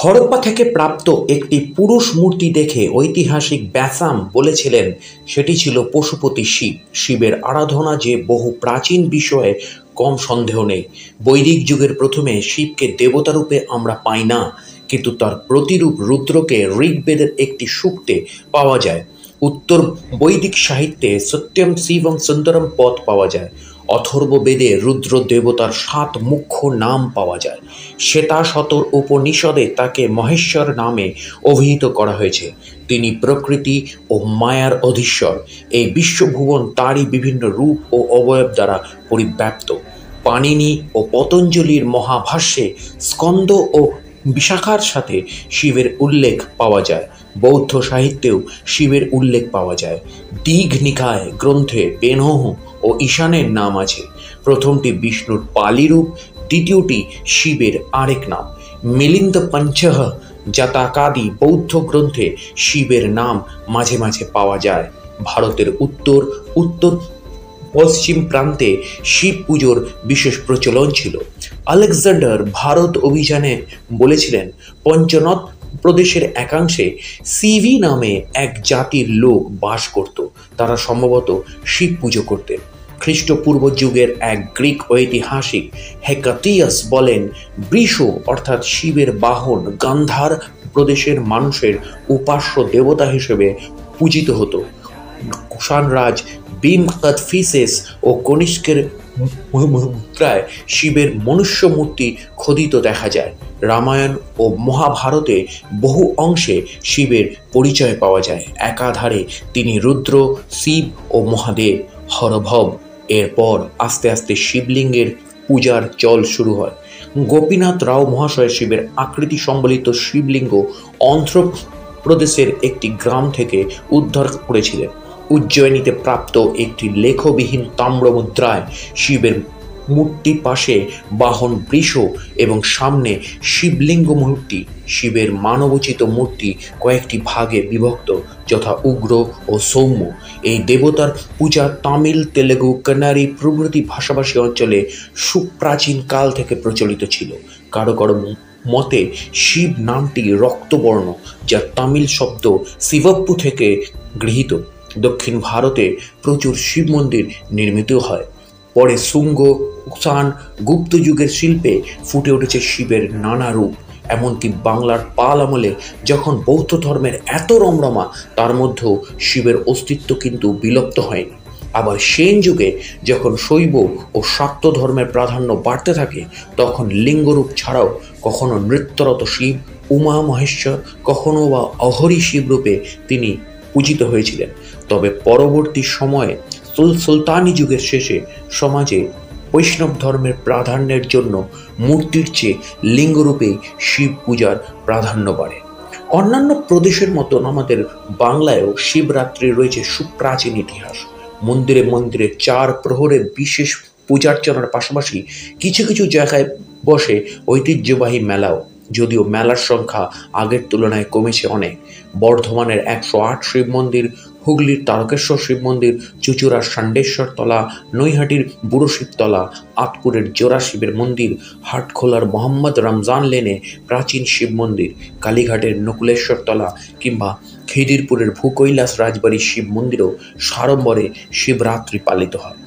হরপ্পা থেকে প্রাপ্ত একটি পুরুষ মূর্তি দেখে ঐতিহাসিক ব্যাসাম বলেছিলেন সেটি ছিল পশুপতি শিব। শিবের আরাধনা যে বহু প্রাচীন বিষয়ে কম সন্দেহ নেই। বৈদিক যুগের প্রথমে শিবকে দেবতারূপে আমরা পাই না, কিন্তু তার প্রতিরূপ রুদ্রকে ঋগ্বেদের একটি সূক্তে পাওয়া যায়। উত্তর বৈদিক সাহিত্যে সত্যম শিবম সুন্দরম পদ পাওয়া যায়। অথর্ববেদে রুদ্র দেবতার 7 মুখ্য নাম পাওয়া যায়। শ্বেতাশতর উপনিষদে তাকে মহেশ্বর নামে অভিহিত করা হয়েছে। তিনি প্রকৃতি ও মায়ার অধীশ্বর। এই বিশ্বভুবন তারই বিভিন্ন রূপ ও অবয়ব দ্বারা পরিব্যাপ্ত। পাণিনি ও পতঞ্জলির মহাভাষ্যে স্কন্দ ও বিশাখার সাথে শিবের উল্লেখ পাওয়া যায়। বৌদ্ধ সাহিত্যেও শিবের উল্লেখ পাওয়া যায়। দীঘ নিকায় গ্রন্থে পেনহ ও ঈশানের নাম আছে। প্রথমটি বিষ্ণুর পালি রূপ, দ্বিতীয়টি শিবের আরেক নাম। মিলিন্দ পঞ্চহ জাতকাদি বৌদ্ধ গ্রন্থে শিবের নাম মাঝে মাঝে পাওয়া যায়। ভারতের উত্তর উত্তর পশ্চিম প্রান্তে শিব পুজোর বিশেষ প্রচলন ছিল। আলেকজান্ডার ভারত অভিযানে বলেছিলেন, পঞ্চনত প্রদেশের একাংশে সিভি নামে এক জাতির লোক বাস করত। তারা সম্ভবত শিব পুজো করতেন। খ্রিস্টপূর্ব যুগের এক গ্রিক ঐতিহাসিক হেকাটিয়াস বলেন, বৃষ অর্থাৎ শিবের বাহন গান্ধার প্রদেশের মানুষের উপাস্য দেবতা হিসেবে পূজিত হতো। কুষাণরাজ ভীম কদফিসেস ও কনিষ্কের মুদ্রায় শিবের মনুষ্য মূর্তি খোদিত দেখা যায়। রামায়ণ ও মহাভারতে বহু অংশে শিবের পরিচয় পাওয়া যায়। একাধারে তিনি রুদ্র, শিব ও মহাদেব, হরভব। এরপর আস্তে আস্তে শিবলিঙ্গের পূজার চল শুরু হয়। গোপীনাথ রাও মহাশয় শিবের আকৃতি সম্বলিত শিবলিঙ্গ অন্ধ্রপ্রদেশের একটি গ্রাম থেকে উদ্ধার করেছিলেন। উজ্জয়িনীতে প্রাপ্ত একটি লেখবিহীন তাম্র মুদ্রায় শিবের মূর্তির পাশে বাহন বৃষ এবং সামনে শিবলিঙ্গ মূর্তি। শিবের মানবোচিত মূর্তি কয়েকটি ভাগে বিভক্ত, যথা উগ্র ও সৌম্য। এই দেবতার পূজা তামিল, তেলেগু, কন্নড়ি প্রভৃতি ভাষাভাষী অঞ্চলে সুপ্রাচীন কাল থেকে প্রচলিত ছিল। কারো কারো মতে শিব নামটি রক্তবর্ণ, যা তামিল শব্দ শিবপ্পু থেকে গৃহীত। দক্ষিণ ভারতে প্রচুর শিব মন্দির নির্মিত হয়। পরে শুঙ্গ, কুষাণ, গুপ্ত যুগের শিল্পে ফুটে উঠেছে শিবের নানা রূপ। এমনকি বাংলার পাল আমলে যখন বৌদ্ধ ধর্মের এত রমরমা, তার মধ্যেও শিবের অস্তিত্ব কিন্তু বিলুপ্ত হয়নি। আবার সেন যুগে যখন শৈব ও শাক্ত ধর্মের প্রাধান্য বাড়তে থাকে, তখন লিঙ্গরূপ ছাড়াও কখনো নৃত্যরত শিব, উমা মহেশ্বর, কখনো বা অহরি শিব রূপে তিনি পূজিত হয়েছিলেন। তবে পরবর্তী সময়ে সুলতানি যুগের শেষে সমাজে বৈষ্ণব ধর্মের প্রাধান্যের জন্য মূর্তির চেয়ে লিঙ্গরূপেই শিব পূজার প্রাধান্য বাড়ে। অন্যান্য প্রদেশের মতন আমাদের বাংলায়ও শিবরাত্রির রয়েছে সুপ্রাচীন ইতিহাস। মন্দিরে মন্দিরে 4 প্রহরে বিশেষ পূজার্চনার পাশাপাশি কিছু কিছু জায়গায় বসে ঐতিহ্যবাহী মেলাও, যদিও মেলার সংখ্যা আগের তুলনায় কমেছে অনেক। বর্ধমানের 108 শিব মন্দির, হুগলির তারকেশ্বর শিব মন্দির, চুঁচুড়ার ষাণ্ডেশ্বর তলা, নৈহাটির বুড়ো শিবতলা, আতপুরের জোড়া শিবের মন্দির, হাটখোলার মোহাম্মদ রমজান লেনে প্রাচীন শিব মন্দির, কালীঘাটের নকুলেশ্বর তলা কিংবা খিদিরপুরের ভূকৈলাস রাজবাড়ির শিব মন্দিরেও সাড়ম্বরে শিবরাত্রি পালিত হয়।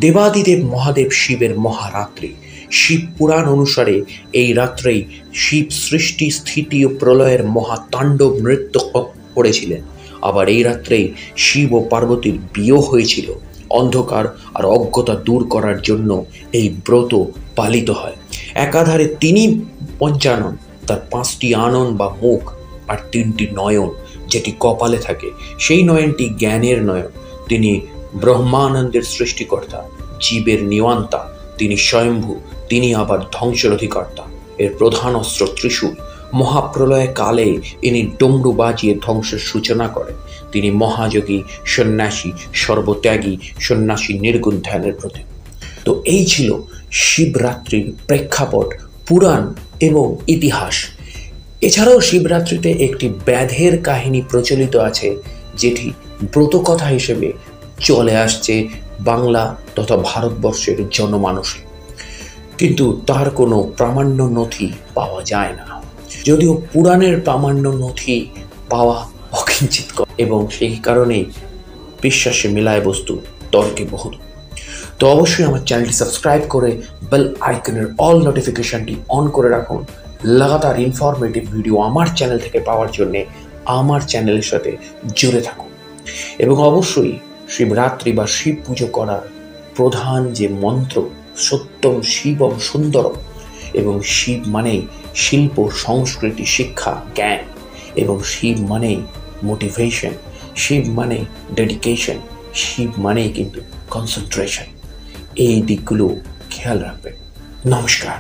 দেবাদিদেব মহাদেব শিবের মহারাত্রি। শিব পুরাণ অনুসারে এই রাত্রেই শিব সৃষ্টি, স্থিতি ও প্রলয়ের মহাতাণ্ডব নৃত্য করেছিলেন। আবার এই রাত্রেই শিব ও পার্বতীর বিয়ে হয়েছিল। অন্ধকার আর অজ্ঞতা দূর করার জন্য এই ব্রত পালিত হয়। একাধারে তিনি পঞ্চানন, তার 5টি আনন বা মুখ, আর 3টি নয়ন যেটি কপালে থাকে। সেই নয়নটি জ্ঞানের নয়ন। তিনি ব্রহ্মানন্দের সৃষ্টিকর্তা, জীবের নিয়ন্তা, তিনি স্বয়ম্ভু, তিনি আবার ধ্বংসের অধিকর্তা। এর প্রধান অস্ত্র ত্রিশূল। মহাপ্রলয় কালে ইনি ডমরু বাজিয়ে ধ্বংসের সূচনা করেন। তিনি মহাযোগী, সন্ন্যাসী, সর্বত্যাগী, সন্ন্যাসী নির্গুণ ধ্যানের প্রতীক। তো এই ছিল শিবরাত্রির প্রেক্ষাপট, পুরাণ এবং ইতিহাস। এছাড়াও শিবরাত্রিতে একটি ব্যাধের কাহিনী প্রচলিত আছে, যেটি ব্রতকথা হিসেবে চলে আসছে বাংলা তথা ভারতবর্ষের জনমানসে, কিন্তু তার কোনো প্রামাণ্য নথি পাওয়া যায় না। যদিও পুরাণের প্রামাণ্য নথি পাওয়া অকিঞ্চিত এবং সেই কারণেই বিশ্বাসে মিলায় বস্তু তর্কে বহু। তো অবশ্যই আমার চ্যানেলটি সাবস্ক্রাইব করে বেল আইকনের অল নোটিফিকেশনটি অন করে রাখুন। লাগাতার ইনফরমেটিভ ভিডিও আমার চ্যানেল থেকে পাওয়ার জন্যে আমার চ্যানেলের সাথে জুড়ে থাকুন। এবং অবশ্যই শিবরাত্রি বা শিব পুজো করার প্রধান যে মন্ত্র সত্যম শিবম সুন্দরম, এবং শিব মানেই শিল্প, সংস্কৃতি, শিক্ষা, জ্ঞান, এবং শিব মানেই মোটিভেশন, শিব মানে ডেডিকেশন, শিব মানেই কিন্তু কনসেন্ট্রেশন। এই দিকগুলো খেয়াল রাখবেন। নমস্কার।